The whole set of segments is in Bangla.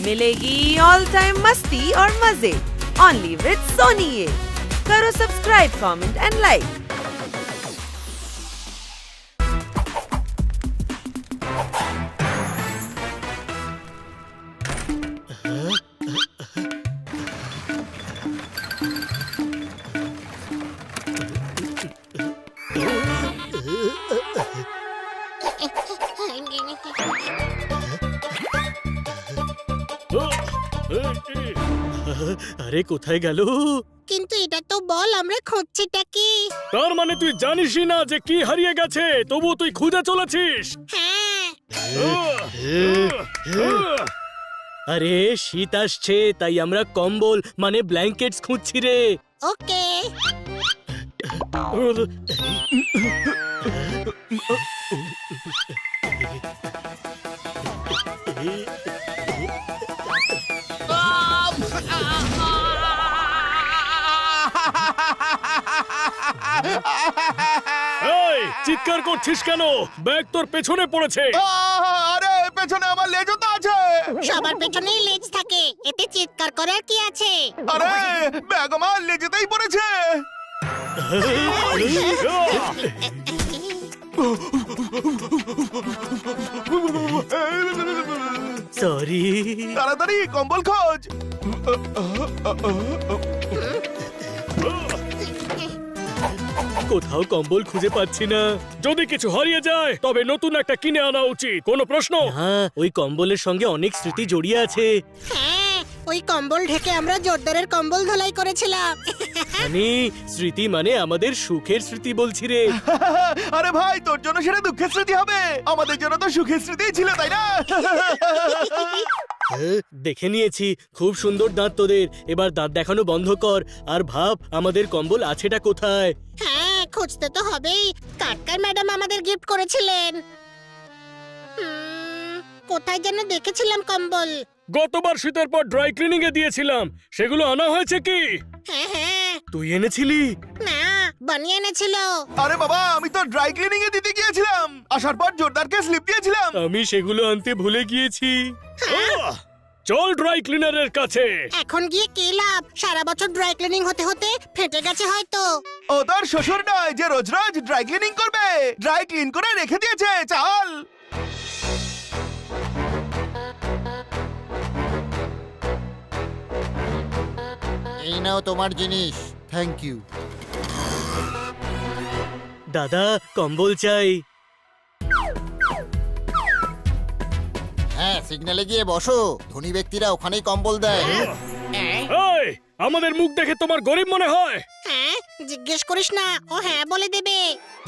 मिलेगी ऑल टाइम मस्ती और मजे ओनली विद सोनी ये। करो सब्सक्राइब, कमेंट एंड लाइक। আরে কোথায় গেল? কিন্তু এটা তো বল আমরা খুঁজছিটা কি? তার মানে তুই জানিসই না যে কি হারিয়ে গেছে, তবু তুই খুঁজে চলেছিস। হ্যাঁ। আরে শীত আসছে, তাই আমরা কম্বল মানে ব্ল্যাঙ্কেটস খুঁজছি রে। ওকে। এই চিৎকার করছিস কেন? ব্যাগ তোর পেছনে পড়েছে। আরে পেছনে আমার লেজও তো আছে। সবার পেছনেই লেজ থাকে, এতে চিৎকার করার কি আছে? আরে ব্যাগ আমার লেজেতেই পড়েছে। সরি। তাড়াতাড়ি কম্বল খোঁজ। কোথাও কম্বল খুঁজে পাচ্ছি না। যদি কিছু হারিয়ে যায় তবে নতুন একটা কিনে আনা উচিত। কোনো প্রশ্ন? হ্যাঁ, ওই কম্বলের সঙ্গে অনেক স্মৃতি জড়িয়ে আছে। হ্যাঁ, ওই কম্বল ঢেকে আমরা জোরদারের কম্বল ধোলাই করেছিলাম। মানে স্মৃতি মানে আমাদের সুখের স্মৃতি বলছি রে। আরে ভাই, তোর জন্য সেটা দুঃখের স্মৃতি হবে, আমাদের জন্য তো সুখের স্মৃতিই ছিল, তাই না? দেখে নিয়েছি, খুব সুন্দর দাঁত তোদের। এবার দাঁত দেখানো বন্ধ কর আর ভাব আমাদের কম্বল আছেটা কোথায়। হ্যাঁ, খুঁজতে তো হবেই। কাটকার ম্যাডাম আমাদের গিফট করেছিলেন। কোথায় যেন দেখেছিলাম কম্বল। গতবার শীতের পর ড্রাই ক্লিনিং এ দিয়েছিলাম, সেগুলো আনা হয়েছে কি? হ্যাঁ হ্যাঁ। তুই এনেছিলি? না, বানিয়ে এনেছিল। আরে বাবা, আমি তো ড্রাই ক্লিনিং এ দিতে গিয়েছিলাম, আসার পর জোরদারকে স্লিপ দিয়েছিলাম। আমি সেগুলো আনতে ভুলে গিয়েছি। চল ড্রাই ক্লিনারের কাছে। এখন গিয়ে কি লাভ? সারা বছর ড্রাই ক্লিনিং হতে হতে ফেটে গেছে হয়তো। ও তোর শ্বশুর নয় যে রোজ রোজ ড্রাই ক্লিনিং করবে, ড্রাই ক্লিন করে রেখে দিয়েছে। চল। এই নাও তোমার জিনিস। Thank you. দাদা কম্বল চাই। হ্যাঁ, সিগন্যালে গিয়ে বসো, ধনী ব্যক্তিরা ওখানেই কম্বল দেয়। এই, আমাদের মুখ দেখে তোমার গরিব মনে হয়? হ্যাঁ, জিজ্ঞেস করিস না, ও হ্যাঁ বলে দেবে।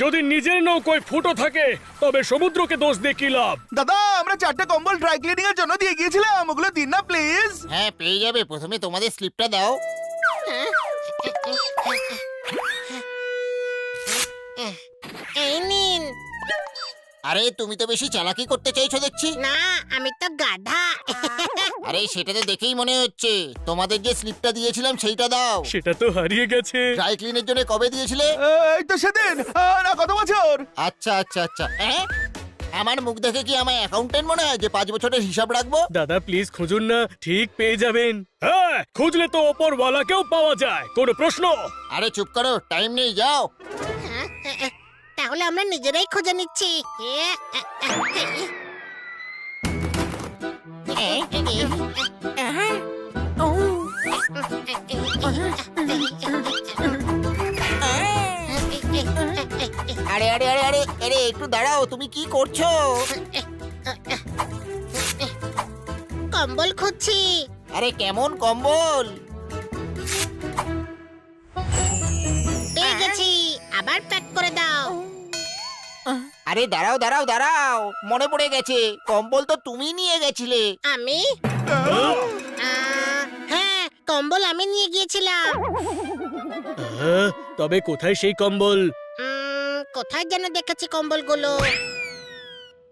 যদি নিজের নৌকোয় ফুটো থাকে তবে সমুদ্রকে দোষ দিয়ে কি লাভ? দাদা, আমরা 4টে কম্বল ড্রাই ক্লিনিং এর জন্য দিয়ে গিয়েছিলাম, ওগুলো দিন না প্লিজ। হ্যাঁ, পেয়ে যাবে। প্রথমে তোমাদের স্লিপটা দাও। এই নিন। আরে তুমি তো বেশি চালাকি করতে চাইছো দেখছি। না, আমি তো গাধা। আরে সেটা তো দেখেই মনে হচ্ছে। তোমাদের যে স্লিপটা দিয়েছিলাম সেইটা দাও। সেটা তো হারিয়ে গেছে। ড্রাই ক্লিনের জন্য কবে দিয়েছিলে? এই তো সেদিন। না, কত বছর? আচ্ছা আচ্ছা আচ্ছা। আমার মুখ দেখে কি আমার অ্যাকাউন্টেন্ট মনে হয় যে 5 বছরের হিসাব রাখবো? দাদা প্লিজ খুঁজুন না, ঠিক পেয়ে যাবেন। হ্যাঁ, খুঁজলে তো ওপরওয়ালাকেও পাওয়া যায়। কোনো প্রশ্ন? আরে চুপ করো, টাইম নেই, যাও। তাহলে আমরা নিজেরাই খুঁজে নিচ্ছি। আরে আরে আরে আরে আরে একটু দাঁড়াও, তুমি কি করছো? কম্বল খুঁজছি। আরে কেমন কম্বল? পেয়ে গেছি, আবার প্যাক করে দাও। আরে দাঁড়াও দাঁড়াও দাঁড়াও, মনে পড়ে গেছে, কম্বল তো তুমি নিয়ে গেছিলে। আমি? হ্যাঁ, কম্বল আমি নিয়ে গিয়েছিলাম। তবে কোথায় সেই কম্বল? কোথায় যেন দেখেছি কম্বলগুলো।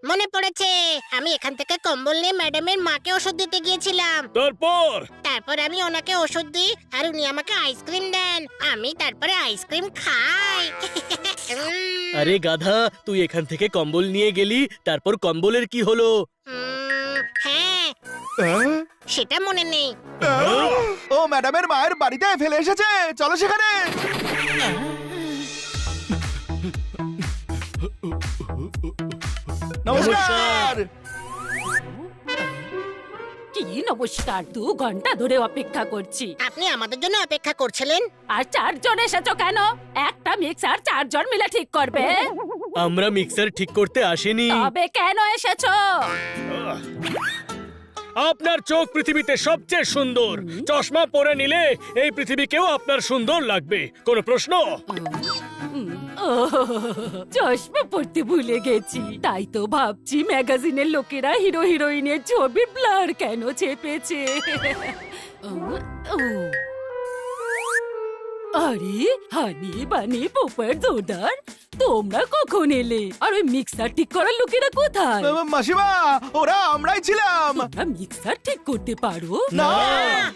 মনে পড়েছে, আমি এখান থেকে কম্বল নিয়ে ম্যাডামের মাকে ওষুধ দিতে গিয়েছিলাম। তারপর আমি ওনাকে ওষুধ দিই আর উনি আমাকে আইসক্রিম দেন। আমি তারপরে আইসক্রিম খাই। আরে গাধা, তুই এখান থেকে কম্বল নিয়ে গেলি, তারপর কম্বলের কি হলো? হ্যাঁ, সেটা মনে নেই। ও ম্যাডামের মায়ের বাড়িতে ফেলে এসেছে, চলো সেখানে। নমস্কার। কি নমস্কার, 2 ঘন্টা ধরে অপেক্ষা করছি। আপনি আমাদের জন্য অপেক্ষা করছিলেন? আর 4 জন এসেছো কেন? একটা মিক্সার 4 জন মিলে ঠিক করবে। আমরা মিক্সার ঠিক করতে আসিনি। তবে কেন এসেছো? আপনার চোখ পৃথিবীতে সবচেয়ে সুন্দর। চশমা পরে নিলে এই পৃথিবীকেও আপনার সুন্দর লাগবে। কোনো প্রশ্ন? চশমা পড়তে ভুলে গেছি, তাই তো ভাবছি ম্যাগাজিনের লোকেরা হিরো হিরোইনের ছবি ব্লার কেন চেপেছে। আরে হানি বানি পোপার জোরদার, তোমরা কখন এলে? আর ওই মিক্সার ঠিক করার লোকেরা কোথায়? মাসিমা, ওরা আমরাই ছিলাম। তোমরা মিক্সার ঠিক করতে পারো না।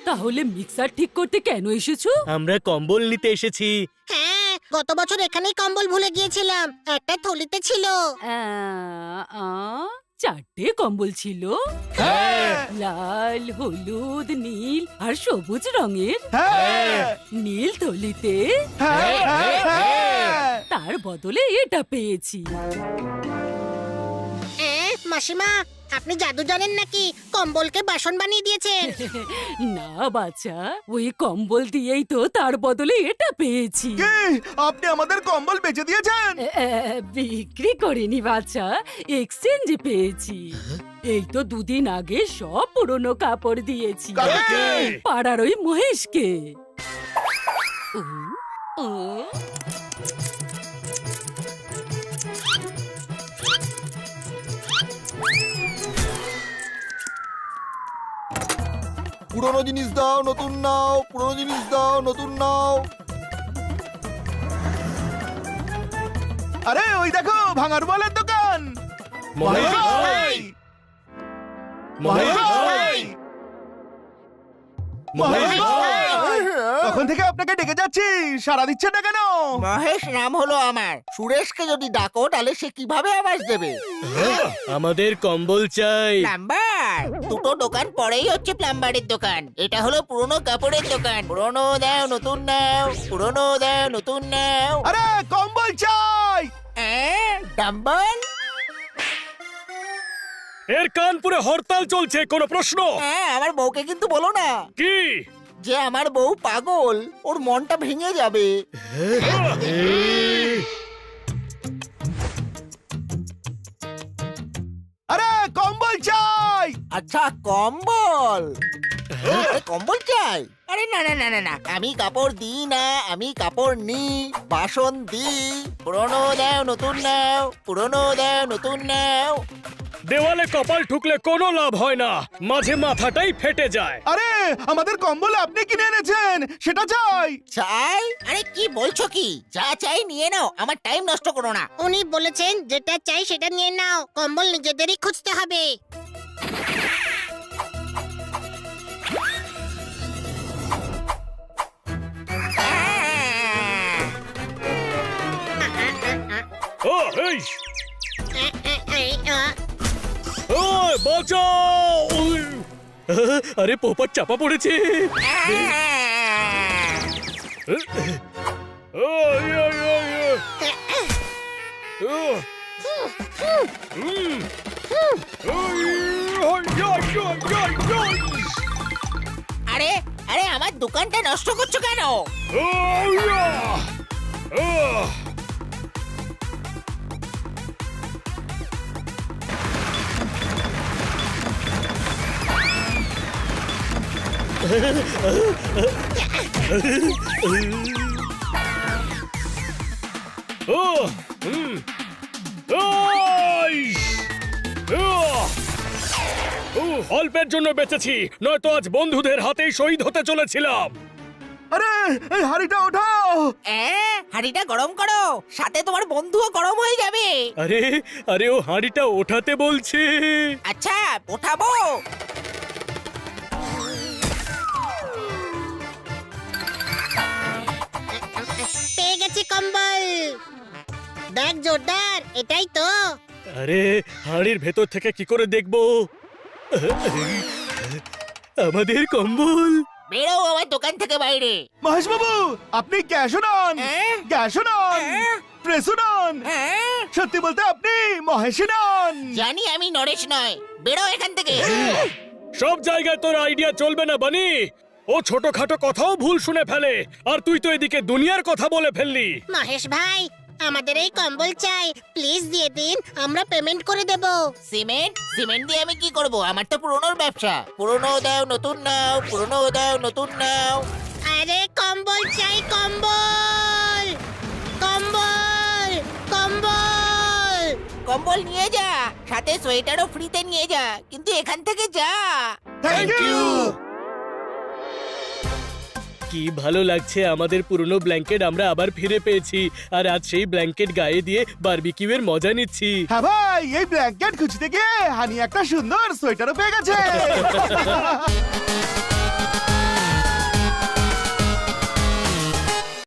তাহলে মিক্সার ঠিক করতে কেন এসেছো? আমরা কম্বল নিতে এসেছি। হ্যাঁ, গত বছর এখানেই কম্বল ভুলে গিয়েছিলাম, একটা থলিতে ছিল। 4টে কম্বল ছিল, হ্যাঁ। লাল, হলুদ, নীল আর সবুজ রঙের। হ্যাঁ। নীল থলিতে, হ্যাঁ, হ্যাঁ, হ্যাঁ। তার বদলে এটা পেয়েছি। মাসিমা, আপনি জাদু জানেন নাকি? কম্বলকে বাসন বানিয়ে দিয়েছেন। না বাচ্চা, ওই কম্বল দিয়েই তো তার বদলে এটা পেয়েছি। কি? আপনি আমাদের কম্বল বেচে দিয়েছেন? বিক্রি করিনি বাচ্চা, এক্সচেঞ্জে পেয়েছি। এই তো 2 দিন আগে সব পুরনো কাপড় দিয়েছি কাকে? পাড়ার ওই মহেশকে। ও, ও, পুরনো জিনিস দাও, নতুন নাও, পুরনো জিনিস দাও, নতুন নাও। আরে ওই দেখো, ভাঙার বলের দোকান। মহেশ ভাই! মহেশ ভাই! মহেশ ভাই! তখন থেকে আপনাকে ডেকে যাচ্ছি, সাড়া দিচ্ছেন না কেন? মহেশ নাম হলো আমার। সুরেশকে যদি ডাকো তাহলে সে কিভাবে আওয়াজ দেবে? আমাদের কম্বল চাই। প্লাম্বার! 2টো দোকান পরেই হচ্ছে প্লাম্বারের দোকান। এটা হলো পুরনো কাপড়ের দোকান। পুরনো দাও, নতুন নাও, পুরনো দাও, নতুন নাও। আরে কম্বল চাই। ডাম্বল? এর কানপুরে হরতাল চলছে, কোনো প্রশ্ন? হ্যাঁ, আমার বউকে কিন্তু বলো না কি? যে আমার বউ পাগল, ওর মনটা ভেঙে যাবে। আরে কম্বল চাই। আচ্ছা, কম্বল। আরে, কম্বল চাই? আরে না না না না না, আমি কাপড় দিই না, আমি কাপড় নিই, বাসন দিই। পুরনো দাও, নতুন নাও, পুরনো দাও, নতুন নাও। দেওয়ালে কপাল ঠুকলে কোনো লাভ হয় না, মাঝে মাথাটাই ফেটে যায়। আরে আমাদের কম্বল আপনি কিনে এনেছেন, সেটা চাই। চাই? আরে কি বলছো কি? যা চাই নিয়ে নাও, আমার টাইম নষ্ট করো না। উনি বলেছেন যেটা চাই সেটা নিয়ে নাও, কম্বল নিজেদেরই খুঁজতে হবে। ও এই ওই বাঁচাও! ওই! আরে পোপট চাপা পড়েছে। আরে আরে, আমার দোকানটা নষ্ট করছো কেন? অল্পের জন্য বেঁচেছি, নয়তো আজ বন্ধুদের হাতেই শহীদ হতে চলেছিলাম। আরে এই হাড়িটা ওঠাও। হাঁড়িটা গরম করো, সাথে তোমার বন্ধুও গরম হয়ে যাবে। আরে আরে, ও হাঁড়িটা ওঠাতে বলছে। আচ্ছা, ওঠাবো। পেয়ে গেছি কম্বল। দেখ জোরদার, এটাই তো। আরে হাঁড়ির ভেতর থেকে কি করে দেখবো? আমাদের কম্বল। বেরো আমার দোকান থেকে বাইরে। মহেশ বাবু, আপনি গ্যাসও নন, গ্যাসও নন, প্রেসও নন, সত্যি বলতে আপনি মহেশই নন। জানি আমি নরেশ নয়, বেরো এখান থেকে। সব জায়গায় তোর আইডিয়া চলবে না বানি। ও ছোটখাটো কথাও ভুল শুনে ফেলে, আর তুই তো এদিকে দুনিয়ার কথা বলে ফেললি। মহেশ ভাই, আমাদের এই কম্বল চাই, প্লিজ দিয়ে দিন, আমরা পেমেন্ট করে দেব। সিমেন্ট সিমেন্ট দিয়ে আমি কি করব? আমার তো পুরনোর ব্যবসা। পুরনো দাও নতুন নাও, পুরনো দাও নতুন নাও। আরে কম্বল চাই, কম্বল, কম্বল, কম্বল। কম্বল নিয়ে যা, সাথে সোয়েটারও ফ্রিতে নিয়ে যা, কিন্তু এখান থেকে যা। Thank you. কি ভালো লাগছে, আমাদের পুরনো ব্ল্যাঙ্কেট আমরা আবার ফিরে পেয়েছি, আর আজ সেই ব্ল্যাঙ্কেট গায়ে দিয়ে বারবিকিউ এর মজা নিচ্ছি। হ্যাঁ ভাই, এই ব্ল্যাঙ্কেট খুঁজতে গিয়ে হানি একটা সুন্দর সোয়েটারও পেয়ে গেছে।